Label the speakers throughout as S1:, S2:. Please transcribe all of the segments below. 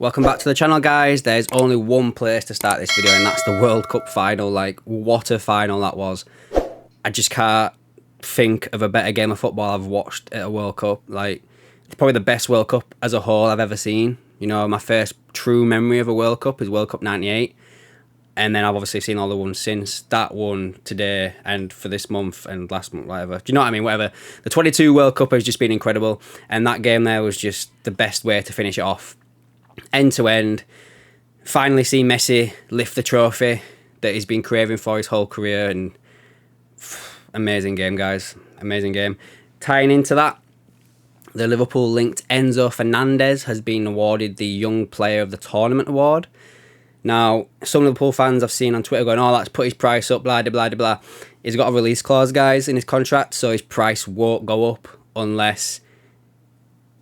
S1: Welcome back to the channel, guys. There's only one place to start this video, and that's the World Cup final. Like, what a final that was. I just can't think of a better game of football I've watched at a World Cup. Like, it's probably the best World Cup as a whole I've ever seen. You know, my first true memory of a World Cup is World Cup 98. And then I've obviously seen all the ones since. That one today and for this month and last month, whatever. Do you know what I mean? Whatever. The 22 World Cup has just been incredible. And that game there was just the best way to finish it off. End to end. Finally see Messi lift the trophy that he's been craving for his whole career. And amazing game, guys. Amazing game. Tying into that, the Liverpool-linked Enzo Fernandez has been awarded the Young Player of the Tournament award. Now, some Liverpool fans I've seen on Twitter going, oh, that's put his price up, blah, blah, blah, blah. He's got a release clause, guys, in his contract, so his price won't go up unless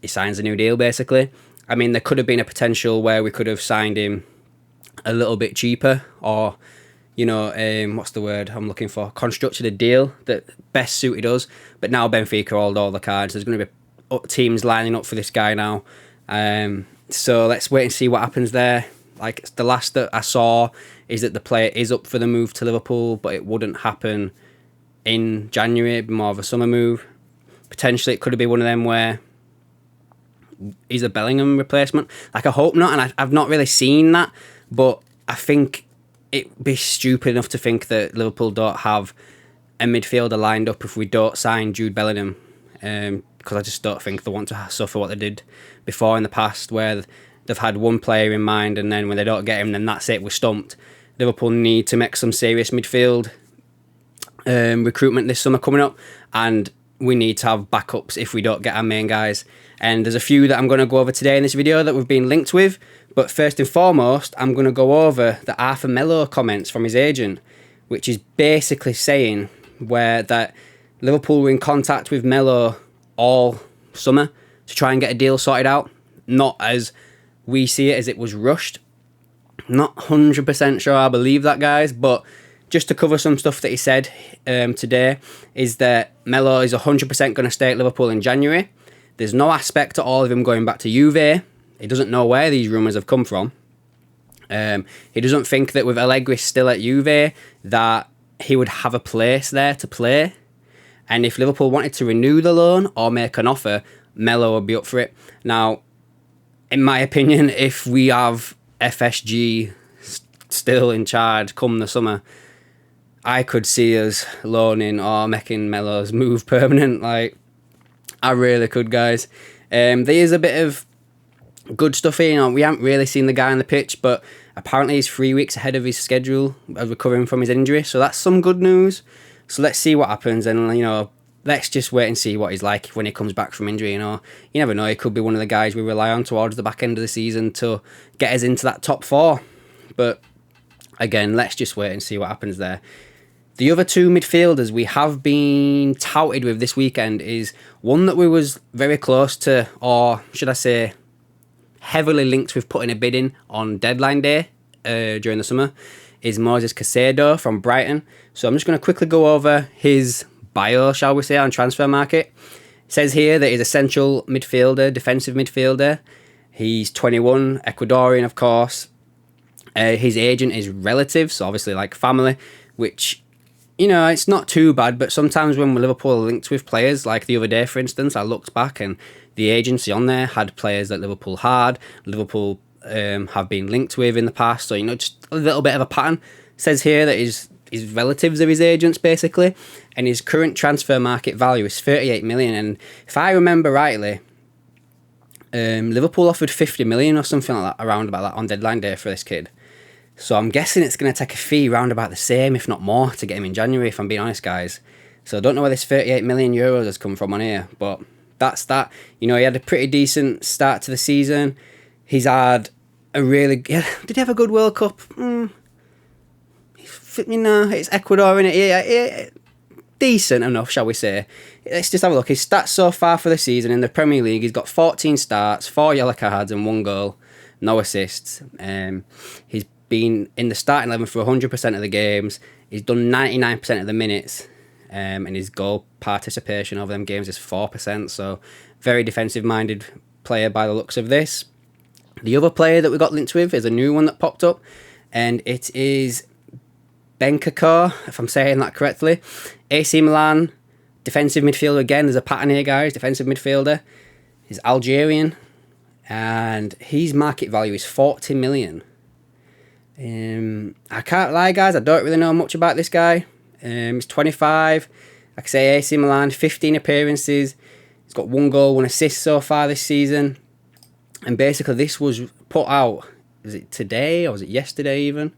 S1: he signs a new deal, basically. I mean, there could have been a potential where we could have signed him a little bit cheaper or, you know, what's the word I'm looking for? Constructed a deal that best suited us. But now Benfica hold all the cards. There's going to be teams lining up for this guy now. So let's wait and see what happens there. Like, the last that I saw is that the player is up for the move to Liverpool, but it wouldn't happen in January. It'd be more of a summer move. Potentially, it could have been one of them where he's a Bellingham replacement. Like, I hope not, and I've not really seen that, but I think it'd be stupid enough to think that Liverpool don't have a midfielder lined up if we don't sign Jude Bellingham, because I just don't think they want to suffer what they did before in the past, where they've had one player in mind, and then when they don't get him, then that's it, we're stumped. Liverpool need to make some serious midfield recruitment this summer coming up, and we need to have backups if we don't get our main guys. And there's a few that I'm going to go over today in this video that we've been linked with, but first and foremost, I'm going to go over the Arthur Melo comments from his agent, which is basically saying that Liverpool were in contact with Melo all summer to try and get a deal sorted out, not as we see it as it was rushed. Not 100% sure I believe that, guys, but just to cover some stuff that he said today is that Melo is 100% going to stay at Liverpool in January. There's no aspect at all of him going back to Juve. He doesn't know where these rumours have come from. He doesn't think that with Allegri still at Juve that he would have a place there to play. And if Liverpool wanted to renew the loan or make an offer, Melo would be up for it. Now, in my opinion, if we have FSG still in charge come the summer, I could see us loaning or making Melo's move permanent. Like, I really could, guys. There is a bit of good stuff here. You know, we haven't really seen the guy on the pitch, but apparently he's 3 weeks ahead of his schedule of recovering from his injury. So that's some good news. So let's see what happens, and, you know, let's just wait and see what he's like when he comes back from injury. You know, you never know. He could be one of the guys we rely on towards the back end of the season to get us into that top four. But again, let's just wait and see what happens there. The other two midfielders we have been touted with this weekend is one that we was very close to, or should I say, heavily linked with putting a bid in on deadline day during the summer, is Moses Caicedo from Brighton. So I'm just going to quickly go over his bio, shall we say, on transfer market. It says here that he's a central midfielder, defensive midfielder. He's 21, Ecuadorian, of course. His agent is relative, so obviously like family, which, you know, it's not too bad, but sometimes when Liverpool are linked with players, like the other day, for instance, I looked back and the agency on there had players that Liverpool have been linked with in the past, so, you know, just a little bit of a pattern. It says here that his relatives are his agents, basically, and his current transfer market value is 38 million, and if I remember rightly, Liverpool offered 50 million or something like that, around about that, on deadline day for this kid. So I'm guessing it's going to take a fee round about the same, if not more, to get him in January, if I'm being honest, guys. So I don't know where this 38 million euros has come from on here, but that's that. You know, he had a pretty decent start to the season. He's had a really... Did he have a good World Cup? You know, it's Ecuador, innit? Yeah, decent enough, shall we say. Let's just have a look. His stats so far for the season in the Premier League, he's got 14 starts, 4 yellow cards and 1 goal, no assists. He's been in the starting 11 for 100% of the games. He's done 99% of the minutes, and his goal participation over them games is 4%. So very defensive-minded player by the looks of this. The other player that we got linked with is a new one that popped up, and it is Benkakor, if I'm saying that correctly. AC Milan, defensive midfielder again. There's a pattern here, guys. Defensive midfielder. He's Algerian, and his market value is 40 million. I can't lie, guys. I don't really know much about this guy. He's 25. Like I say, AC Milan, 15 appearances. He's got 1 goal, 1 assist so far this season. And basically, this was put out, was it today or was it yesterday even?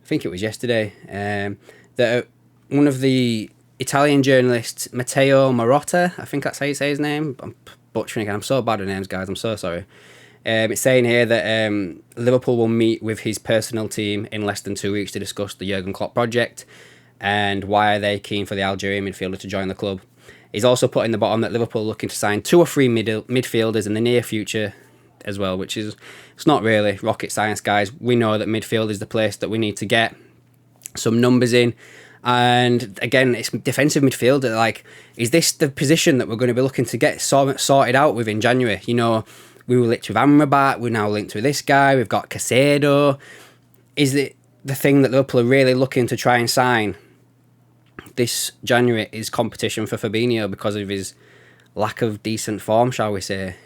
S1: I think it was yesterday. That one of the Italian journalists, Matteo Marotta, I think that's how you say his name. I'm butchering again. I'm so bad with names, guys. I'm so sorry. It's saying here that Liverpool will meet with his personal team in less than 2 weeks to discuss the Jurgen Klopp project and why are they keen for the Algerian midfielder to join the club. He's also put in the bottom that Liverpool are looking to sign 2 or 3 midfielders in the near future as well, which is, it's not really rocket science, guys. We know that midfield is the place that we need to get some numbers in. And again, it's defensive midfielder. Like, is this the position that we're going to be looking to get sorted out with in January? You know, we were linked with Amrabat, we're now linked with this guy, we've got Caicedo. Is it the thing that Liverpool are really looking to try and sign this January is competition for Fabinho because of his lack of decent form, shall we say?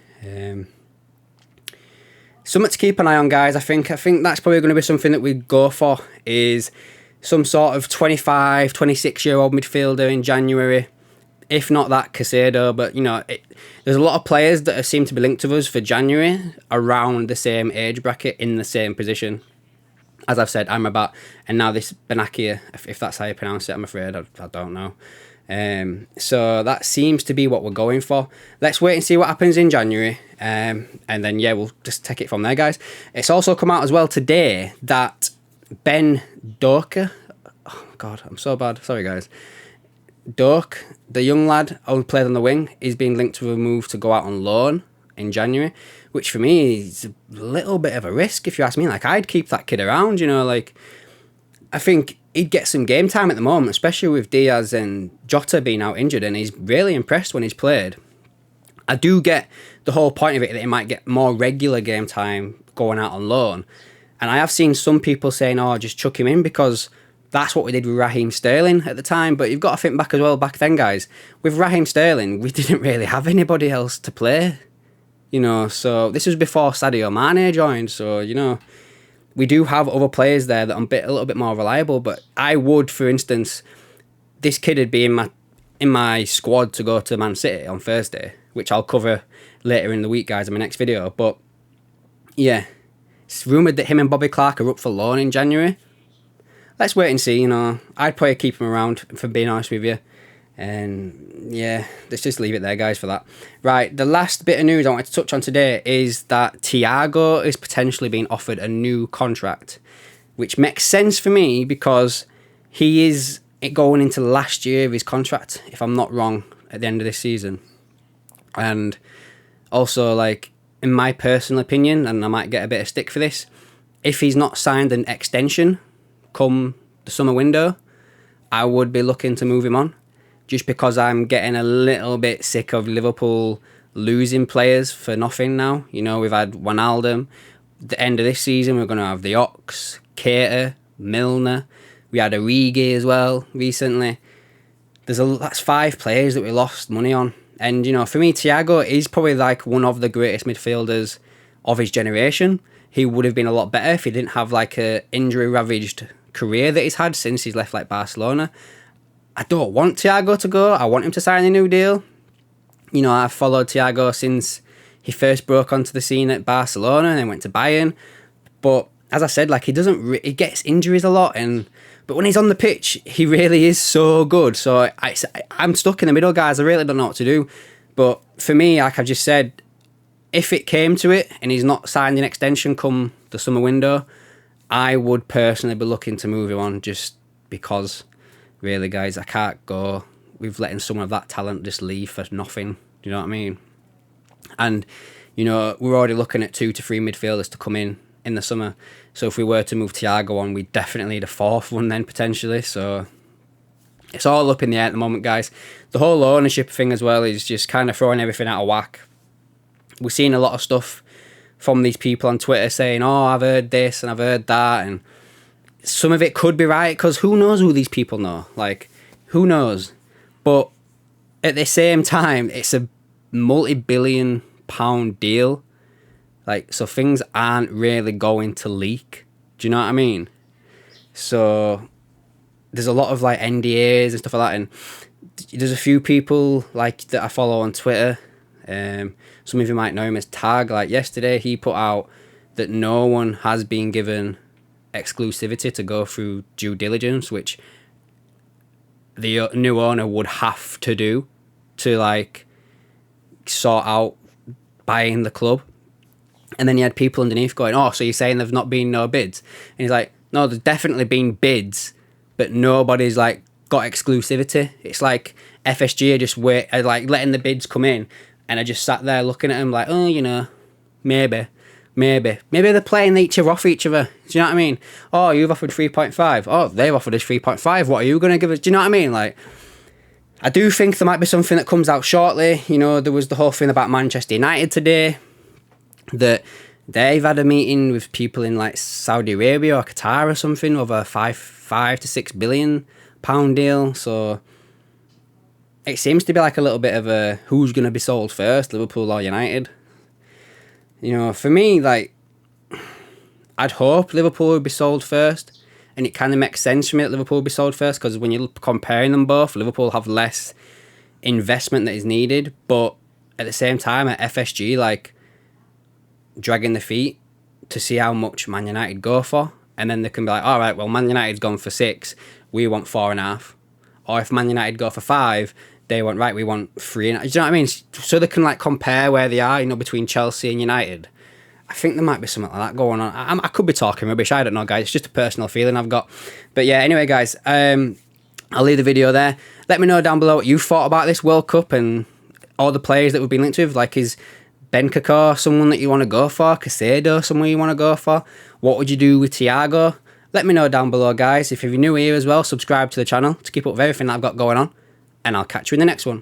S1: Something to keep an eye on, guys. I think that's probably going to be something that we go for, is some sort of 25, 26-year-old midfielder in January. If not that, Caicedo. But, you know, there's a lot of players that seem to be linked to us for January around the same age bracket in the same position. As I've said, Amrabat, and now this Benakia, if that's how you pronounce it, I'm afraid. I don't know. So that seems to be what we're going for. Let's wait and see what happens in January. And then, yeah, we'll just take it from there, guys. It's also come out as well today that Ben Doak, oh God, I'm so bad. Sorry, guys. Doak, the young lad who played on the wing, is being linked to a move to go out on loan in January, which for me is a little bit of a risk, if you ask me. Like, I'd keep that kid around, you know, like, I think he'd get some game time at the moment, especially with Diaz and Jota being out injured, and he's really impressed when he's played. I do get the whole point of it, that he might get more regular game time going out on loan. And I have seen some people saying, oh, just chuck him in, because that's what we did with Raheem Sterling at the time. But you've got to think back as well, back then, guys. With Raheem Sterling, we didn't really have anybody else to play. You know, so this was before Sadio Mane joined. So, you know, we do have other players there that are a little bit more reliable. But I would, for instance, this kid would be in my squad to go to Man City on Thursday, which I'll cover later in the week, guys, in my next video. But, yeah, it's rumoured that him and Bobby Clark are up for loan in January. Let's wait and see, you know. I'd probably keep him around, if I'm being honest with you. And, yeah, let's just leave it there, guys, for that. Right, the last bit of news I wanted to touch on today is that Thiago is potentially being offered a new contract, which makes sense for me because he is going into last year of his contract, if I'm not wrong, at the end of this season. And also, like, in my personal opinion, and I might get a bit of stick for this, if he's not signed an extension come the summer window, I would be looking to move him on, just because I'm getting a little bit sick of Liverpool losing players for nothing now. You know, we've had Wijnaldum. The end of this season, we're going to have the Ox, Keita, Milner. We had Origi as well recently. That's 5 players that we lost money on. And, you know, for me, Thiago is probably like one of the greatest midfielders of his generation. He would have been a lot better if he didn't have like a injury-ravaged career that he's had since he's left like Barcelona. I don't want Thiago to go. I want him to sign a new deal. You know, I've followed Thiago since he first broke onto the scene at Barcelona and then went to Bayern. But as I said, like, he gets injuries a lot, but when he's on the pitch, he really is so good. So I'm stuck in the middle, guys. I really don't know what to do. But for me, like I just said, if it came to it and he's not signed an extension come the summer window, I would personally be looking to move him on, just because, really, guys, I can't go with letting someone of that talent just leave for nothing. Do you know what I mean? And, you know, we're already looking at 2 to 3 midfielders to come in the summer. So if we were to move Thiago on, we'd definitely need a 4th one then, potentially. So it's all up in the air at the moment, guys. The whole ownership thing as well is just kind of throwing everything out of whack. We're seeing a lot of stuff from these people on Twitter saying, oh, I've heard this and I've heard that, and some of it could be right, because who knows who these people know? Like, who knows? But at the same time, it's a multi-billion pound deal. Like, so things aren't really going to leak. Do you know what I mean? So there's a lot of like NDAs and stuff like that, and there's a few people like that I follow on Twitter. Some of you might know him as Tag. Like yesterday, he put out that no one has been given exclusivity to go through due diligence, which the new owner would have to do to like sort out buying the club. And then you had people underneath going, oh, so you're saying there've not been no bids? And he's like, no, there's definitely been bids, but nobody's like got exclusivity. It's like FSG are just like letting the bids come in, and I just sat there looking at them like, oh, you know, maybe they're playing each other off each other. Do you know what I mean? Oh, you've offered 3.5. Oh, they've offered us 3.5. What are you going to give us? Do you know what I mean? Like, I do think there might be something that comes out shortly. You know, there was the whole thing about Manchester United today, that they've had a meeting with people in like Saudi Arabia or Qatar or something over a five to £6 billion deal. So it seems to be like a little bit of a who's going to be sold first, Liverpool or United. You know, for me, like, I'd hope Liverpool would be sold first, and it kind of makes sense for me that Liverpool would be sold first, because when you're comparing them both, Liverpool have less investment that is needed, but at the same time, at FSG, like, dragging the feet to see how much Man United go for, and then they can be like, all right, well, Man United's gone for 6, we want 4.5, or if Man United go for 5, they want, right, we want 3.5. Do you know what I mean? So they can like compare where they are, you know, between Chelsea and United. I think there might be something like that going on. I could be talking rubbish, I don't know, guys. It's just a personal feeling I've got. But yeah, anyway, guys, I'll leave the video there. Let me know down below what you thought about this World Cup and all the players that we've been linked with. Like, is Ben Kakor someone that you want to go for? Casado someone you want to go for? What would you do with Thiago? Let me know down below, guys. If you're new here as well, subscribe to the channel to keep up with everything that I've got going on. And I'll catch you in the next one.